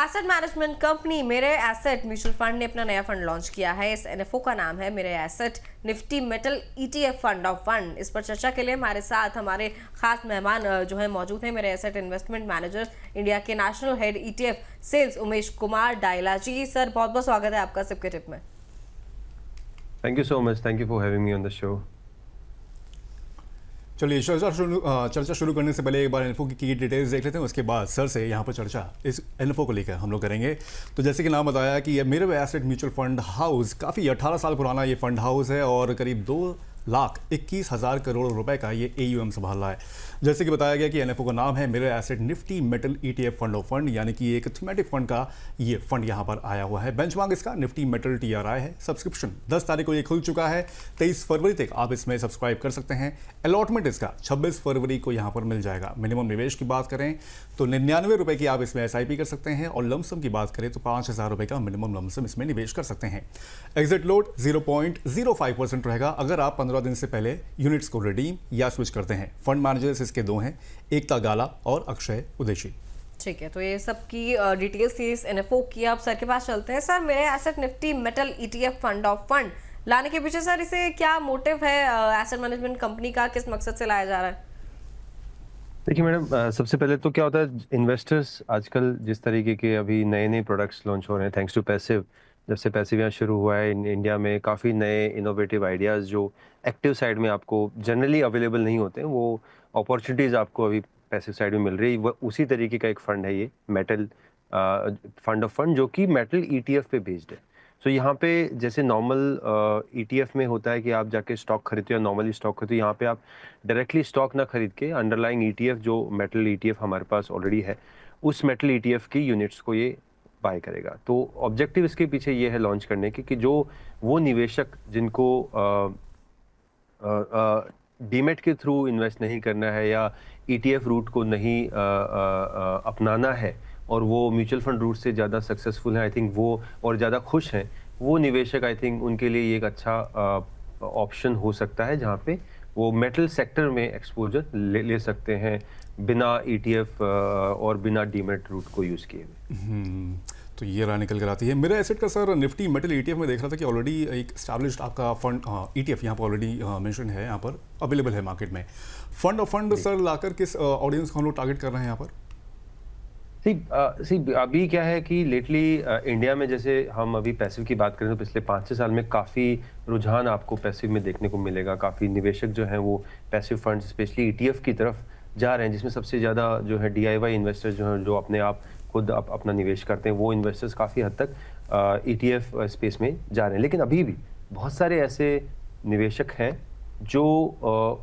Asset management company मेरे asset mutual fund ने अपना नया फंड लॉन्च किया है। इस एनएफओ का नाम है मेरे asset Nifty metal ETF fund of fund. इस पर चर्चा के लिए हमारे साथ हमारे खास मेहमान जो है मौजूद हैं। Mirae asset investment manager India के national head ETF sales Umesh Kumar Dayla ji. Sir बहुत बहुत स्वागत है आपका सिप के टिप में। Thank you so much, thank you for having me on the show. चलिए चर्चा शुरू करने से पहले एक बार इन्फो की डिटेल्स देख लेते हैं, उसके बाद सर से यहाँ पर चर्चा इस इन्फो को लेकर हम लोग करेंगे। तो जैसे कि नाम बताया कि ये मेरे एसेट म्यूचुअल फंड हाउस काफ़ी 18 साल पुराना ये फंड हाउस है और करीब 2,21,000 करोड़ रुपए का ये AUM संभाल रहा है। जैसे कि बताया गया कि एनएफओ का नाम है मेरे asset Nifty metal ETF fund of fund, यानी कि एक थीमेटिक फंड का ये फंड यहाँ पर आया हुआ है। बेंचमार्क इसका निफ्टी मेटल TRI है। सब्सक्रिप्शन 10 तारीख को ये खुल चुका है। 23 फरवरी तक आप इसमें सब्सक्राइब कर सकते हैं। अलॉटमेंट इसका 26 फरवरी को यहाँ पर मिल जाएगा। मिनिमम निवेश की बात करें तो 99 रुपये की आप इसमें SIP कर सकते हैं और लमसम की बात करें तो 5,000 रुपये का मिनिमम लमसम इसमें निवेश कर सकते हैं। एग्जिट लोड 0.05% रहेगा अगर आप 15 दिन से पहले यूनिट्स को रिडीम या स्विच करते हैं। फंड मैनेजर्स इसके दो हैं, एकता गाला और अक्षय उदेशी। ठीक है, तो ये सब की डिटेल्स थी इस एनएफओ की। आप सर के पास चलते हैं। सर मेरे asset Nifty metal ETF fund of fund लाने के पीछे सर इसे क्या मोटिव है एसेट मैनेजमेंट कंपनी का, किस मकसद से लाया जा रहा है? देखिए मैडम, सबसे पहले तो क्या होता है, इन्वेस्टर्स आजकल जिस तरीके के अभी नए नए प्रोडक्ट्स लॉन्च हो रहे हैं थैंक्स टू पैसिव। जब से पैसिव यहाँ शुरू हुआ है इंडिया में, काफ़ी नए इनोवेटिव आइडियाज़ जो एक्टिव साइड में आपको जनरली अवेलेबल नहीं होते हैं, वो अपॉर्चुनिटीज़ आपको अभी पैसिव साइड में मिल रही है। वो उसी तरीके का एक फ़ंड है ये मेटल फंड ऑफ फंड, जो कि मेटल ETF पे बेस्ड है। सो यहाँ पे जैसे नॉर्मल ETF में होता है कि आप जाके स्टॉक खरीदते हो या नॉर्मली स्टॉक खरीदते हो, यहाँ पे आप डायरेक्टली स्टॉक ना खरीद के अंडरलाइंग ETF जो मेटल ETF हमारे पास ऑलरेडी है, उस मेटल ETF की यूनिट्स को ये बाय करेगा। तो ऑब्जेक्टिव इसके पीछे ये है लॉन्च करने की कि जो वो निवेशक जिनको डीमेट के थ्रू इन्वेस्ट नहीं करना है या ETF रूट को नहीं अपनाना है और वो म्यूचुअल फंड रूट से ज़्यादा सक्सेसफुल हैं, आई थिंक वो, और ज़्यादा खुश हैं, वो निवेशक आई थिंक उनके लिए ये एक अच्छा ऑप्शन हो सकता है जहाँ पे वो मेटल सेक्टर में एक्सपोजर ले सकते हैं बिना ETF और बिना डीमेट रूट को यूज़ किए हुए। तो ये राह निकल कर आती है। मेरे एसेट का सर निफ्टी मेटल ETF में देख रहा था कि ऑलरेडी एक एस्टैब्लिश्ड आपका फंड ETF यहाँ पर ऑलरेडी मेंशन है, यहाँ पर अवेलेबल है मार्केट में। फंड ऑफ फंड सर लाकर किस ऑडियंस को हम लोग टारगेट कर रहे हैं यहाँ पर? अभी क्या है कि लेटली इंडिया में जैसे हम अभी पैसिव की बात करें तो पिछले 5-6 साल में काफ़ी रुझान आपको पैसिव में देखने को मिलेगा। काफ़ी निवेशक जो हैं वो पैसिव फंड स्पेशली ETF की तरफ जा रहे हैं, जिसमें सबसे ज़्यादा जो है DIY इन्वेस्टर्स जो हैं, जो अपने आप खुद अपना निवेश करते हैं, वो इन्वेस्टर्स काफ़ी हद तक ETF स्पेस में जा रहे हैं। लेकिन अभी भी बहुत सारे ऐसे निवेशक हैं जो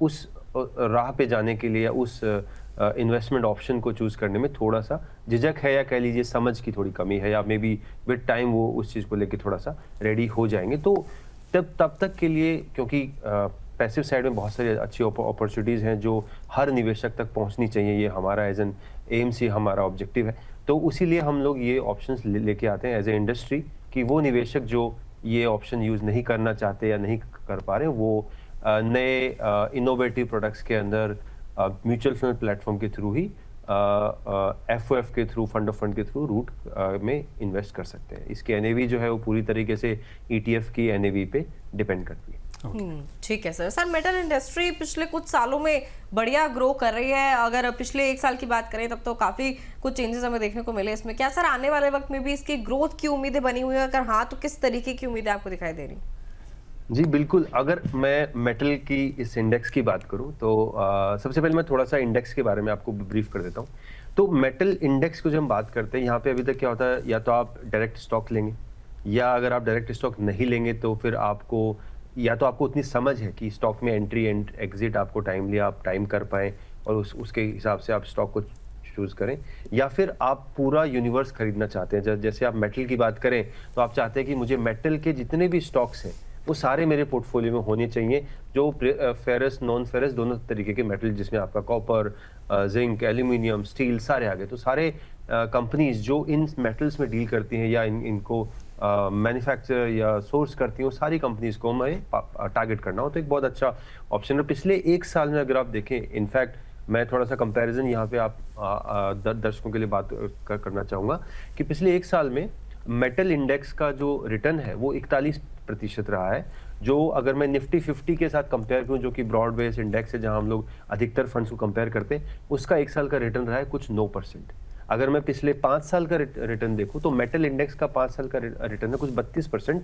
उस राह पे जाने के लिए, उस इन्वेस्टमेंट ऑप्शन को चूज़ करने में थोड़ा सा झिझक है, या कह लीजिए समझ की थोड़ी कमी है, या मे बी विद टाइम वो उस चीज़ को लेके थोड़ा सा रेडी हो जाएंगे। तो तब तक के लिए, क्योंकि पैसिव साइड में बहुत सारी अच्छी अपॉर्चुनिटीज़ हैं जो हर निवेशक तक पहुंचनी चाहिए, ये हमारा एज एन AMC हमारा ऑब्जेक्टिव है। तो उसी लिए हम लोग ये ऑप्शंस लेके आते हैं एज ए इंडस्ट्री कि वो निवेशक जो ये ऑप्शन यूज़ नहीं करना चाहते या नहीं कर पा रहे, वो नए इनोवेटिव प्रोडक्ट्स के अंदर म्यूचुअल फंड प्लेटफॉर्म के थ्रू ही FOF के थ्रू, फंड ऑफ फंड के थ्रू रूट में इन्वेस्ट कर सकते हैं। इसकी NAV जो है वो पूरी तरीके से ETF की NAV पे डिपेंड करती है। ठीक है सर। सर मेटल इंडस्ट्री पिछले कुछ सालों में बढ़िया ग्रो कर रही है। अगर पिछले 1 साल की बात करें तब तो काफ़ी कुछ चेंजेस हमें देखने को मिले इसमें। क्या सर आने वाले वक्त में भी इसकी ग्रोथ की उम्मीदें बनी हुई है? अगर हाँ तो किस तरीके की उम्मीदें आपको दिखाई दे रही? जी बिल्कुल। अगर मैं मेटल की इस इंडेक्स की बात करूं तो सबसे पहले मैं थोड़ा सा इंडेक्स के बारे में आपको ब्रीफ कर देता हूं। तो मेटल इंडेक्स को जब हम बात करते हैं, यहाँ पे अभी तक क्या होता है, या तो आप डायरेक्ट स्टॉक लेंगे, या अगर आप डायरेक्ट स्टॉक नहीं लेंगे तो फिर आपको, या तो आपको उतनी समझ है कि स्टॉक में एंट्री एंड एग्जिट आपको टाइमली आप टाइम कर पाएँ और उसके हिसाब से आप स्टॉक को चूज़ करें, या फिर आप पूरा यूनिवर्स खरीदना चाहते हैं। जैसे आप मेटल की बात करें तो आप चाहते हैं कि मुझे मेटल के जितने भी स्टॉक्स हैं वो सारे मेरे पोर्टफोलियो में होने चाहिए, जो फेरस नॉन फेरस दोनों तरीके के मेटल, जिसमें आपका कॉपर, जिंक, एल्यूमिनियम, स्टील सारे आ गए। तो सारे कंपनीज जो इन मेटल्स में डील करती हैं या इनको मैन्युफैक्चर या सोर्स करती हैं, सारी कंपनीज को हमें टारगेट करना हो, तो एक बहुत अच्छा ऑप्शन है। पिछले 1 साल में अगर आप देखें, इनफैक्ट मैं थोड़ा सा कंपैरिजन यहाँ पे आप दर्शकों के लिए बात करना चाहूँगा कि पिछले एक साल में मेटल इंडेक्स का जो रिटर्न है वो 41% रहा है, जो अगर मैं निफ्टी 50 के साथ कंपेयर करूं जो कि ब्रॉड बेस्ड इंडेक्स है जहां हम लोग अधिकतर फंड्स को कंपेयर करते हैं, उसका एक साल का रिटर्न रहा है कुछ 9%। अगर मैं पिछले 5 साल का रिटर्न देखूं तो मेटल इंडेक्स का 5 साल का रिटर्न है कुछ 32%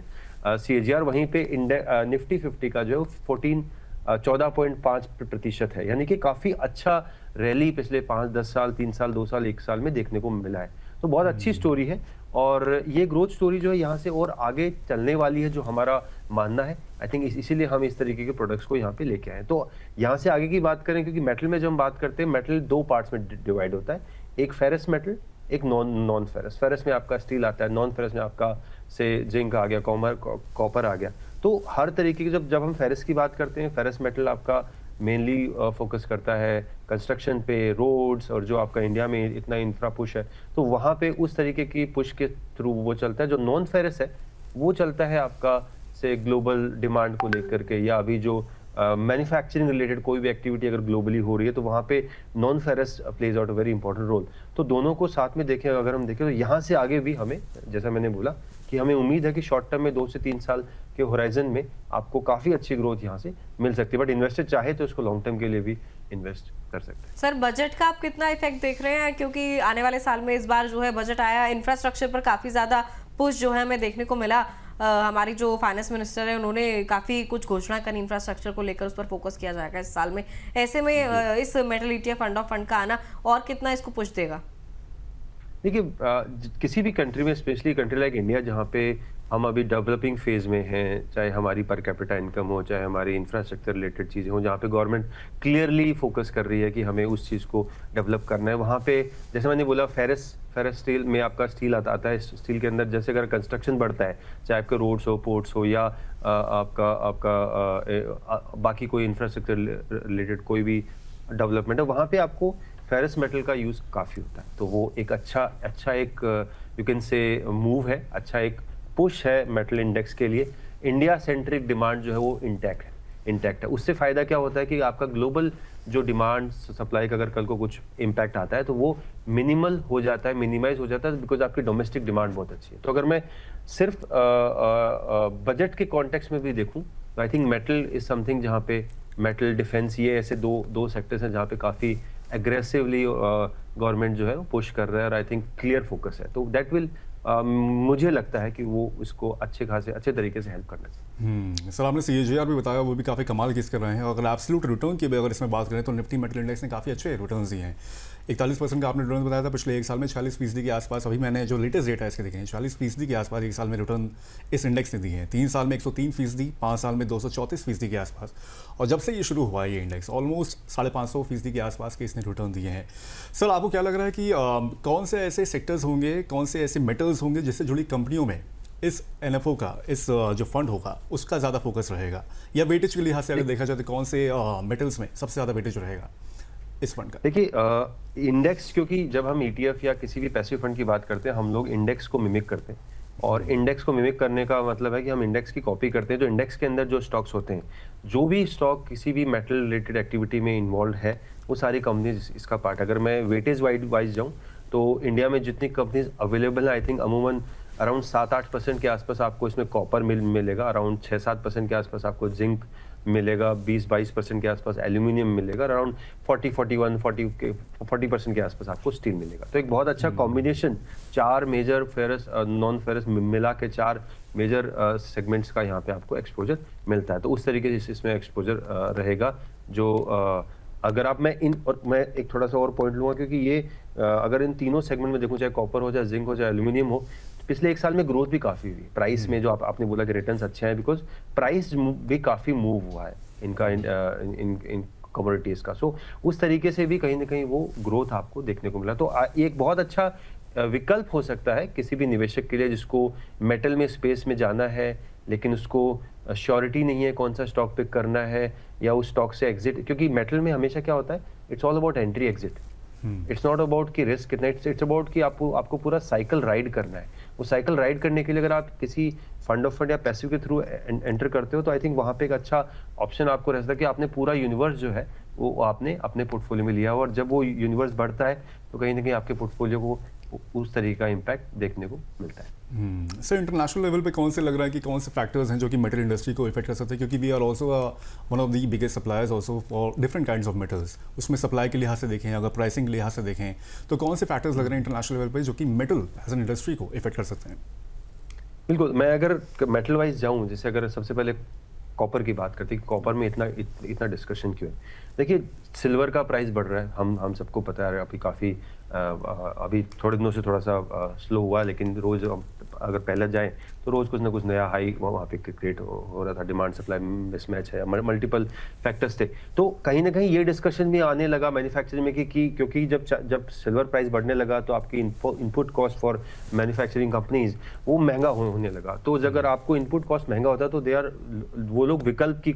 CAGR। वहीं पे निफ्टी 50 का जो है 14.5% है, यानी कि काफी अच्छा रैली पिछले 5-10 साल, 3 साल, 2 साल, 1 साल में देखने को मिला है। तो बहुत अच्छी स्टोरी है और ये ग्रोथ स्टोरी जो है यहाँ से और आगे चलने वाली है, जो हमारा मानना है। आई थिंक इसीलिए हम इस तरीके के प्रोडक्ट्स को यहाँ पे लेके आए। तो यहाँ से आगे की बात करें, क्योंकि मेटल में जब हम बात करते हैं, मेटल 2 पार्ट्स में डिवाइड होता है, एक फेरस मेटल, एक नॉन फेरस। फेरस में आपका स्टील आता है, नॉन फेरस में आपका से जिंक आ गया, कॉपर आ गया। तो हर तरीके की जब हम फेरस की बात करते हैं, फेरस मेटल आपका मेनली फोकस करता है कंस्ट्रक्शन पे, रोड्स, और जो आपका इंडिया में इतना इंफ्रा पुश है तो वहाँ पे उस तरीके की पुश के थ्रू वो चलता है। जो नॉन फेरस है वो चलता है आपका से ग्लोबल डिमांड को लेकर के, या अभी जो मैन्युफैक्चरिंग रिलेटेड कोई भी एक्टिविटी अगर ग्लोबली हो रही है तो वहाँ पे non ferrous plays out a very important role. तो दोनों को साथ में देखें, अगर हम देखें तो यहाँ से आगे भी हमें, जैसा मैंने बोला कि हमें उम्मीद है कि शॉर्ट टर्म में 2 से 3 साल के होराइजन में आपको काफी अच्छी ग्रोथ यहाँ से मिल सकती है। बट इन्वेस्टर चाहे तो इसको लॉन्ग टर्म के लिए भी इन्वेस्ट कर सकते हैं। सर, बजट का आप कितना इफेक्ट देख रहे हैं, क्योंकि आने वाले साल में इस बार जो है बजट आया, इंफ्रास्ट्रक्चर पर काफी ज्यादा पुश जो है हमें देखने को मिला। हमारी जो फाइनेंस मिनिस्टर है उन्होंने काफी कुछ घोषणा करी इंफ्रास्ट्रक्चर को लेकर, उस पर फोकस किया जाएगा इस साल में। ऐसे में इस metal ETF fund of fund का आना और कितना इसको पुश देगा? देखिए, किसी भी कंट्री में, स्पेशली कंट्री लाइक इंडिया जहाँ पे हम अभी डेवलपिंग फेज में हैं, चाहे हमारी पर कैपिटा इनकम हो, चाहे हमारी इंफ्रास्ट्रक्चर रिलेटेड चीज़ें हो, जहाँ पे गवर्नमेंट क्लियरली फोकस कर रही है कि हमें उस चीज़ को डेवलप करना है, वहाँ पे जैसे मैंने बोला फेरस स्टील में आपका स्टील आता है। स्टील के अंदर जैसे अगर कंस्ट्रक्शन बढ़ता है, चाहे आपके रोड्स हो, पोर्ट्स हो, या आपका बाकी कोई इंफ्रास्ट्रक्चर रिलेटेड कोई भी डेवलपमेंट है, वहाँ पे आपको फेरस मेटल का यूज़ काफ़ी होता है। तो वो एक अच्छा एक यू कैन से मूव है, अच्छा एक पुश है मेटल इंडेक्स के लिए। इंडिया सेंट्रिक डिमांड जो है वो इंटैक्ट है। उससे फ़ायदा क्या होता है कि आपका ग्लोबल जो डिमांड सप्लाई का अगर कल को कुछ इम्पैक्ट आता है तो वो मिनिमल हो जाता है, मिनिमाइज हो जाता है, बिकॉज आपकी डोमेस्टिक डिमांड बहुत अच्छी है। तो अगर मैं सिर्फ बजट के कॉन्टेक्स्ट में भी देखूँ तो I think metal is something जहाँ पे मेटल, डिफेंस, ये ऐसे दो सेक्टर्स हैं जहाँ पे काफ़ी एग्रेसिवली गवर्नमेंट जो है वो पुश कर रहा है, और आई थिंक क्लियर फोकस है। तो दैट विल मुझे लगता है कि वो इसको अच्छे तरीके से हेल्प करना चाहिए। सर, आपने CAGR भी बताया, वो भी काफ़ी कमाल की कर रहे हैं। अगर एब्सोल्यूट रिटर्न की भी अगर इसमें बात करें तो निफ्टी मेटल इंडेक्स ने काफ़ी अच्छे रिटर्न दिए हैं। 41% का आपने रिटर्न बताया था पिछले एक साल में, 40% के आसपास अभी मैंने जो लेटेस्ट डेटा इसके देखे हैं, 40% के आसपास एक साल में रिटर्न इस इंडेक्स ने दिए हैं। 3 साल में 103%, 5 साल में 234% के आसपास, और जब से ये शुरू हुआ है ये इंडेक्स ऑलमोस्ट 550% के आसपास के इसने रिटर्न दिए हैं। सर, आपको क्या लग रहा है कि कौन से ऐसे सेक्टर्स होंगे, कौन से ऐसे मेटल्स होंगे जिससे जुड़ी कंपनियों में इस NFO का, इस जो फंड होगा उसका ज़्यादा फोकस रहेगा, या वेटेज के लिहाज से अगर देखा जाए तो कौन से मेटल्स में सबसे ज़्यादा वेटेज रहेगा इस फंड का? देखिए, इंडेक्स, क्योंकि जब हम ETF या किसी भी पैसिव फंड की बात करते हैं, हम लोग इंडेक्स को मिमिक करते हैं, और इंडेक्स को मिमिक करने का मतलब है कि हम इंडेक्स की कॉपी करते हैं। तो इंडेक्स के अंदर जो स्टॉक्स होते हैं, जो भी स्टॉक किसी भी मेटल रिलेटेड एक्टिविटी में इन्वॉल्व है, वो सारी कंपनीज इसका पार्ट। अगर मैं वेटेज वाइज जाऊँ तो इंडिया में जितनी कंपनीज अवेलेबल है, आई थिंक अमूमन अराउंड 7-8% के आसपास आपको इसमें कॉपर मिलेगा, अराउंड 6-7% के आसपास आपको जिंक मिलेगा, 20-22% के आसपास एल्यूमिनियम मिलेगा, अराउंड 40% के आसपास आपको स्टील मिलेगा। तो एक बहुत अच्छा combination, 4 major ferrous non ferrous मिला के 4 मेजर सेगमेंट्स का यहाँ पे आपको एक्सपोजर मिलता है। तो उस तरीके से इसमें एक्सपोजर रहेगा। जो अगर आप मैं एक थोड़ा सा और पॉइंट लूँगा, क्योंकि ये अगर इन तीनों सेगमेंट में देखूँ, चाहे कॉपर हो, चाहे जिंक हो, चाहे एल्यूमिनियम हो, पिछले एक साल में ग्रोथ भी काफ़ी हुई प्राइस में। जो आपने बोला कि रिटर्न्स अच्छे हैं, बिकॉज प्राइस भी काफ़ी मूव हुआ है इनका, इन कमोडिटीज़ का। सो उस तरीके से भी कहीं ना कहीं वो ग्रोथ आपको देखने को मिला। तो एक बहुत अच्छा विकल्प हो सकता है किसी भी निवेशक के लिए जिसको मेटल में स्पेस में जाना है, लेकिन उसको श्योरिटी नहीं है कौन सा स्टॉक पिक करना है, या उस स्टॉक से एग्जिट। क्योंकि मेटल में हमेशा क्या होता है, it's all about entry exit, it's not about कि रिस्क कितना, इट्स अबाउट कि आपको पूरा साइकिल राइड करना है। वो साइकिल राइड करने के लिए अगर आप किसी फंड ऑफ फंड या पैसिव के थ्रू एंटर करते हो, तो आई थिंक वहाँ पे एक अच्छा ऑप्शन आपको रहता है कि आपने पूरा यूनिवर्स जो है वो आपने अपने पोर्टफोलियो में लिया, और जब वो यूनिवर्स बढ़ता है तो कहीं ना कहीं आपके पोर्टफोलियो को उस तरीके का इम्पैक्ट देखने को मिलता है। सर इंटरनेशनल लेवल पे कौन से लग रहा है कि कौन से फैक्टर्स हैं जो कि मेटल इंडस्ट्री को इफेक्ट कर सकते हैं, क्योंकि we are also one of the biggest suppliers also for different kinds of metals. उसमें सप्लाई के लिहाज से देखें, अगर प्राइसिंग के लिहाज से देखें, तो कौन से फैक्टर्स लग रहे हैं इंटरनेशनल लेवल पे जो कि मेटल एज एन इंडस्ट्री को इफेक्ट कर सकते हैं? बिल्कुल, मैं अगर मेटल वाइज जाऊं, जैसे अगर सबसे पहले कॉपर की बात करते हैं, कॉपर में इतना डिस्कशन क्यों है। देखिए, सिल्वर का प्राइस बढ़ रहा है, हम सबको पता है। अभी काफ़ी अभी थोड़े दिनों से थोड़ा सा स्लो हुआ, लेकिन रोज़ अगर पहले जाएं तो रोज़ कुछ ना कुछ नया हाई वहाँ पे क्रिएट हो रहा था। डिमांड सप्लाई मिसमैच है, मल्टीपल फैक्टर्स थे। तो कहीं ना कहीं ये डिस्कशन भी आने लगा मैन्युफैक्चरिंग में कि क्योंकि जब सिल्वर प्राइस बढ़ने लगा तो आपकी input cost for manufacturing companies वो महंगा होने लगा। तो अगर आपको इनपुट कॉस्ट महंगा होता है तो वो लोग विकल्प की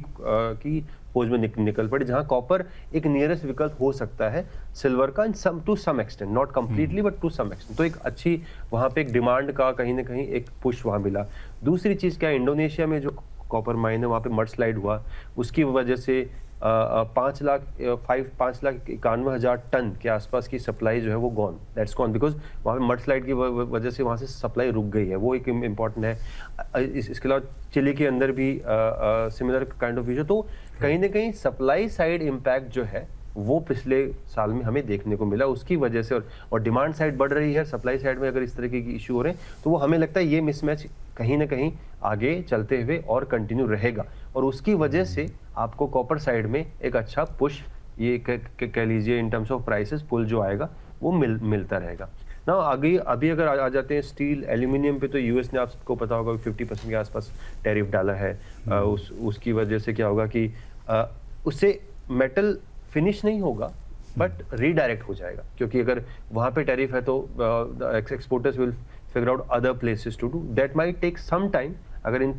खोज में निकल पड़े, जहां कॉपर एक नियरेस्ट विकल्प हो सकता है सिल्वर का to some extent, not completely but to some extent. तो एक अच्छी वहां पे एक डिमांड का कहीं ना कहीं एक पुश वहां मिला। दूसरी चीज क्या, इंडोनेशिया में जो कॉपर माइन है वहां पे मड स्लाइड हुआ, उसकी वजह से 5,91,000 टन के आसपास की सप्लाई जो है वो गॉन, दैट्स गॉन, बिकॉज वहाँ पे मड स्लाइड की वजह से वहाँ से सप्लाई रुक गई है। वो एक इम्पॉर्टेंट है। इसके अलावा चिली के अंदर भी सिमिलर काइंड ऑफ इशू। तो कहीं ना कहीं सप्लाई साइड इम्पैक्ट जो है वो पिछले साल में हमें देखने को मिला, उसकी वजह से। और डिमांड साइड बढ़ रही है, सप्लाई साइड में अगर इस तरीके की इशू हो रहे हैं तो वो हमें लगता है ये मिसमैच कहीं ना कहीं आगे चलते हुए और कंटिन्यू रहेगा, और उसकी वजह से आपको कॉपर साइड में एक अच्छा पुश, ये कह लीजिए इन टर्म्स ऑफ प्राइसेस पुल जो आएगा वो मिलता रहेगा ना। आगे अभी अगर आ जाते हैं स्टील एल्यूमिनियम पे, तो यूएस ने आपको पता होगा 50% के आसपास टैरिफ डाला है। उसकी वजह से क्या होगा कि उससे मेटल फिनिश नहीं होगा बट रीडायरेक्ट हो जाएगा, क्योंकि अगर वहाँ पे टैरिफ है तो exporters will figure out other places to do, that might take some time. अगर इन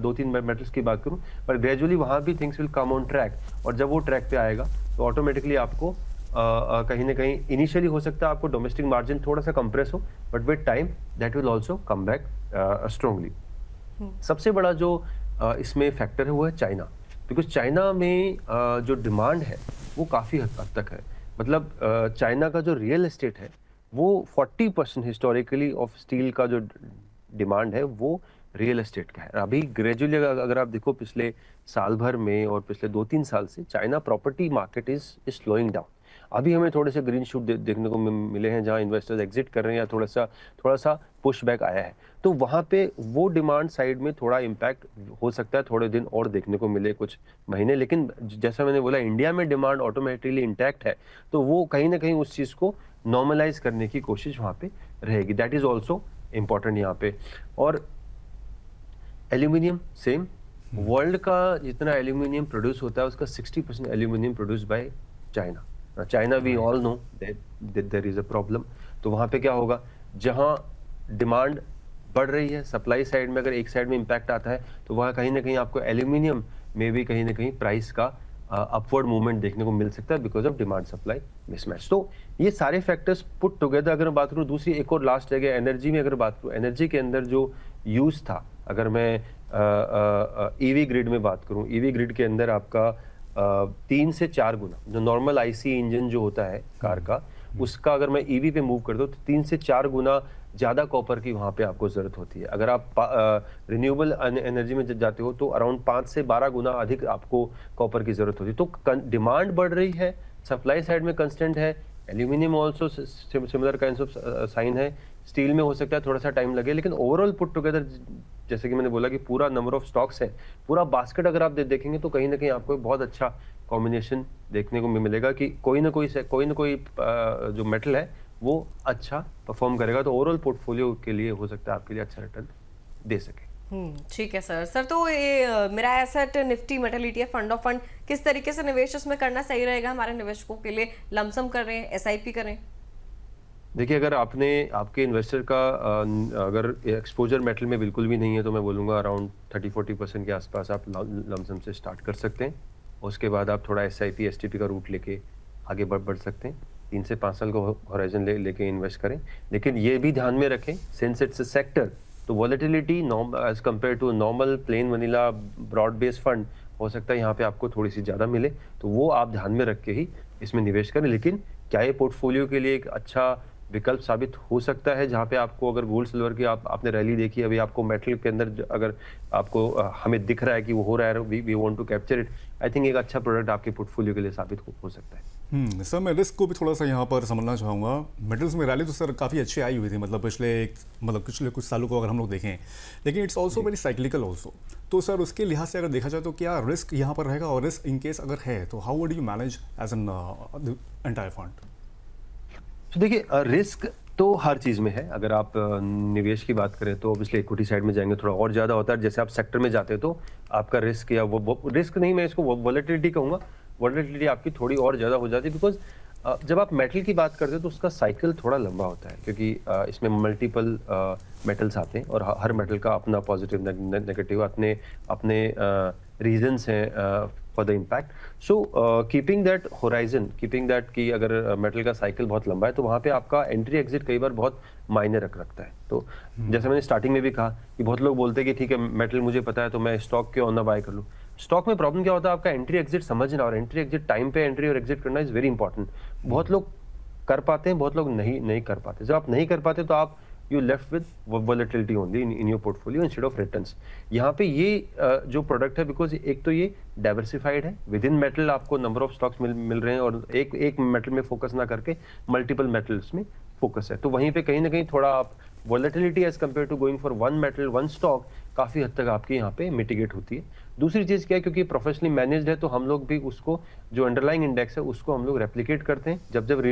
दो तीन मेटल्स की बात करूं, पर ग्रेजुअली वहाँ भी things will come on track, और जब वो ट्रैक पे आएगा तो ऑटोमेटिकली आपको कहीं ना कहीं इनिशियली हो सकता है आपको डोमेस्टिक मार्जिन थोड़ा सा कंप्रेस हो, but with time that will also come back strongly. सबसे बड़ा जो इसमें फैक्टर है वो है चाइना, बिकॉज चाइना में जो डिमांड है वो काफ़ी हद तक है। मतलब चाइना का जो रियल एस्टेट है वो 40% हिस्टोरिकली ऑफ स्टील का जो डिमांड है वो रियल एस्टेट का है। अभी ग्रेजुअली अगर आप देखो पिछले साल भर में और पिछले 2-3 साल से China property market is slowing down. अभी हमें थोड़े से ग्रीन शूट देखने को मिले हैं, जहां इन्वेस्टर्स एग्जिट कर रहे हैं या थोड़ा सा पुश बैक आया है। तो वहां पे वो डिमांड साइड में थोड़ा इम्पैक्ट हो सकता है, थोड़े दिन और देखने को मिले, कुछ महीने। लेकिन जैसा मैंने बोला, इंडिया में डिमांड ऑटोमेटिकली इंटैक्ट है, तो वो कहीं ना कहीं उस चीज़ को नॉर्मलाइज करने की कोशिश वहाँ पे रहेगी। दैट इज ऑल्सो इम्पॉर्टेंट यहाँ पे। और एल्यूमिनियम सेम, वर्ल्ड का जितना एल्यूमिनियम प्रोड्यूस होता है उसका 60% aluminium produce by China. China we all know that there is a problem. तो वहाँ पे क्या होगा, जहाँ डिमांड बढ़ रही है, सप्लाई साइड में अगर एक साइड में इम्पैक्ट आता है तो वहाँ कहीं ना कहीं आपको एल्यूमिनियम में भी कहीं ना कहीं प्राइस का अपवर्ड मूवमेंट देखने को मिल सकता है because of demand supply mismatch. तो ये सारे फैक्टर्स पुट टुगेदर अगर मैं बात करूँ, दूसरी एक और लास्ट जगह एनर्जी में अगर बात करूँ, एनर्जी के अंदर जो यूज था, अगर मैं ईवी ग्रिड में बात करूँ, ईवी ग्रिड के अंदर आपका 3 से 4 गुना जो नॉर्मल आईसी इंजन जो होता है कार का, उसका अगर मैं ईवी पे मूव कर दूँ तो 3 से 4 गुना ज़्यादा कॉपर की वहाँ पे आपको ज़रूरत होती है। अगर आप रिन्यूएबल एनर्जी में जाते हो तो अराउंड 5 से 12 गुना अधिक आपको कॉपर की ज़रूरत होती है। तो डिमांड बढ़ रही है, सप्लाई साइड में कंस्टेंट है। Aluminium also similar kinds of sine है। स्टील में हो सकता है थोड़ा सा टाइम लगे, लेकिन ओवरऑल पुट टुगेदर जैसे कि मैंने बोला कि पूरा नंबर ऑफ स्टॉक्स है, पूरा बास्केट अगर आप देखेंगे तो कहीं ना कहीं आपको बहुत अच्छा कॉम्बिनेशन देखने को मिलेगा कि कोई ना कोई जो मेटल है वो अच्छा परफॉर्म करेगा, तो ओवरऑल पोर्टफोलियो के लिए हो सकता है आपके लिए अच्छा रिटर्न दे सके। ठीक है सर। तो ये मेरा asset Nifty metal ETF fund of fund किस तरीके से निवेश उसमें करना सही रहेगा हमारे निवेशकों के लिए? लमसम करें, एसआईपी करें? देखिए, अगर आपके इन्वेस्टर का अगर एक्सपोजर मेटल में बिल्कुल भी नहीं है तो मैं बोलूँगा अराउंड 30-40% के आसपास आप लमसम से स्टार्ट कर सकते हैं। उसके बाद आप थोड़ा एसआईपी एसटीपी का रूट लेके आगे बढ़ सकते हैं। 3 से 5 साल का हॉराइजन लेके इन्वेस्ट करें, लेकिन ये भी ध्यान में रखें सिंस इट्स अ सेक्टर तो volatility as compare to normal plain vanilla broad based fund हो सकता है यहाँ पे आपको थोड़ी सी ज़्यादा मिले, तो वो आप ध्यान में रख के ही इसमें निवेश करें। लेकिन क्या ये पोर्टफोलियो के लिए एक अच्छा विकल्प साबित हो सकता है, जहाँ पे आपको अगर गोल्ड सिल्वर की आपने रैली देखी, अभी आपको मेटल के अंदर अगर आपको हमें दिख रहा है कि वो हो रहा है, we want to capture it, I think एक अच्छा प्रोडक्ट आपके पोर्टफोलियो के लिए साबित हो सकता है। सर मैं रिस्क को भी थोड़ा सा यहाँ पर समझना चाहूँगा। मेटल्स में रैली तो सर काफ़ी अच्छी आई हुई थी, मतलब पिछले कुछ सालों को अगर हम लोग देखें, लेकिन it's also very cyclical also. तो सर उसके लिहाज से अगर देखा जाए तो क्या रिस्क यहाँ पर रहेगा, और रिस्क इन केस अगर है तो how would you manage as an entire fund? तो देखिए रिस्क तो हर चीज़ में है। अगर आप निवेश की बात करें तो ऑब्वियसली इक्विटी साइड में जाएंगे थोड़ा और ज़्यादा होता है। जैसे आप सेक्टर में जाते हैं तो आपका रिस्क या वो रिस्क नहीं, मैं इसको वॉलेटिलिटी कहूँगा, वॉलेटिलिटी आपकी थोड़ी और ज़्यादा हो जाती है। बिकॉज जब आप मेटल की बात करते हो तो उसका साइकिल थोड़ा लंबा होता है, क्योंकि इसमें मल्टीपल मेटल्स आते हैं और हर मेटल का अपना पॉजिटिव नेगेटिव अपने रीजंस हैं for the impact. So keeping that horizon, keeping that कि अगर मेटल का साइकिल बहुत लंबा है तो वहाँ पे आपका एंट्री एग्जिट कई बार बहुत मायने रखता है। तो जैसे मैंने स्टार्टिंग में भी कहा कि बहुत लोग बोलते हैं कि ठीक है मेटल मुझे पता है तो मैं स्टॉक क्यों ना बाय कर लूँ। स्टॉक में प्रॉब्लम क्या होता है, आपका एंट्री एग्जिट समझना, और एंट्री एग्जिट टाइम पे एंट्री और एग्जिट करना इज वेरी इंपॉर्टेंट। बहुत लोग कर पाते हैं, बहुत लोग नहीं कर पाते। जब आप नहीं कर पाते तो आप you left with volatility only in your portfolio instead of returns. यहाँ पे ये जो प्रोडक्ट है, बिकॉज एक तो ये डाइवर्सिफाइड है, विद इन मेटल आपको नंबर ऑफ स्टॉक्स मिल रहे हैं और एक मेटल में फोकस ना करके मल्टीपल मेटल्स में फोकस है। तो वहीं पे कहीं ना कहीं थोड़ा आप volatility as compare to going for one metal one stock काफ़ी हद तक आपकी यहाँ पे मिटिगेट होती है। दूसरी चीज़ क्या है, क्योंकि प्रोफेशनली मैनेज्ड है तो हम लोग भी उसको जो अंडरलाइंग इंडेक्स है उसको हम लोग रेप्लिकेट करते हैं। जब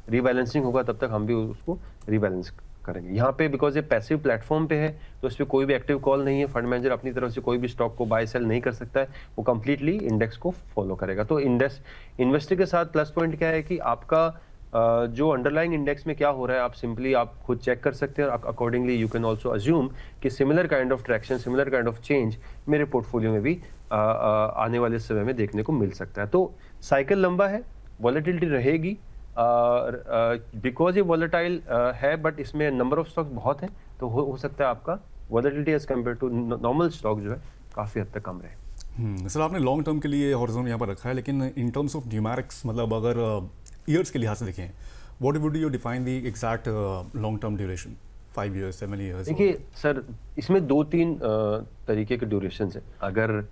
रीबैलेंसिंग होगा तब तक हम भी उसको रीबैलेंस करेंगे। यहाँ पे बिकॉज ये पैसिव प्लेटफॉर्म पे है तो इस पर कोई भी एक्टिव कॉल नहीं है, फंड मैनेजर अपनी तरफ से कोई भी स्टॉक को बाय सेल नहीं कर सकता है, वो कंप्लीटली इंडेक्स को फॉलो करेगा। तो इन्वेस्टर के साथ प्लस पॉइंट क्या है कि आपका जो अंडरलाइंग इंडेक्स में क्या हो रहा है आप सिंपली आप खुद चेक कर सकते हैं, और accordingly you can also assume कि similar kind of traction, similar kind of change मेरे पोर्टफोलियो में भी आने वाले समय में देखने को मिल सकता है। तो साइकिल लंबा है, वॉलेटिलिटी रहेगी बिकॉज ये वॉलेटाइल है, बट इसमें नंबर ऑफ स्टॉक्स बहुत है तो हो सकता है आपका volatility as compare to normal stock जो है काफ़ी हद तक कम रहे। सर आपने लॉन्ग टर्म के लिए हॉरिजॉन यहाँ पर रखा है, लेकिन इन टर्म्स ऑफ न्यूमेरिक्स, मतलब अगर ईयर्स के लिहाज से देखें, what would you define the exact long term duration, 5 years 7 years? देखिए सर इसमें 2-3 तरीके के ड्यूरेशन है। अगर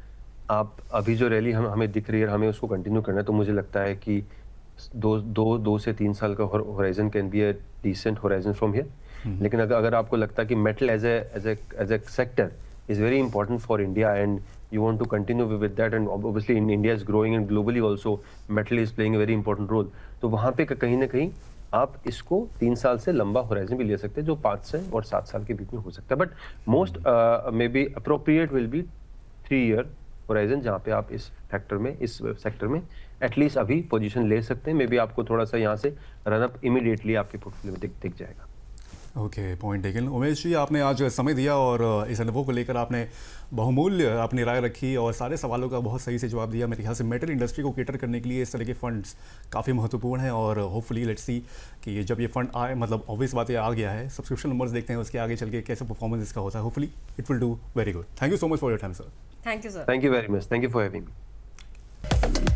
आप अभी जो रैली हमें दिख रही है हमें उसको कंटिन्यू करना है तो मुझे लगता है कि 2 से 3 साल का horizon can be a decent horizon from here. लेकिन अगर आपको लगता है कि metal as a sector is very important for India and you want to continue with that, and obviously in India is growing and globally also metal is playing a very important role, तो वहाँ पे कहीं ना कहीं आप इसको 3 साल से लंबा होराइजन भी ले सकते हैं जो 5 से और 7 साल के बीच में हो सकता है। But most may be appropriate will be 3 year horizon, जहाँ पे आप इस सेक्टर में एटलीस्ट अभी पोजीशन ले सकते हैं। मे बी आपको थोड़ा सा यहाँ से रन अप इमीडिएटली आपके पोर्टफोलियो में दिख जाएगा। Okay, point taken. Umesh ji आपने आज समय दिया और इस अनुभव को लेकर आपने बहुमूल्य अपनी राय रखी और सारे सवालों का बहुत सही से जवाब दिया। मेरे ख्याल से मेटल इंडस्ट्री को केटर करने के लिए इस तरह के फंड्स काफ़ी महत्वपूर्ण हैं और होपफुली लेट्स सी कि जब ये फंड आए, मतलब ऑब्वियस बात है आ गया है, सब्सक्रिप्शन नंबर्स देखते हैं उसके आगे चल के कैसे परफॉर्मेंस इसका होता है। Hopefully it will do very good. Thank you so much for your time sir. Thank you sir. Thank you very much, thank you for having me.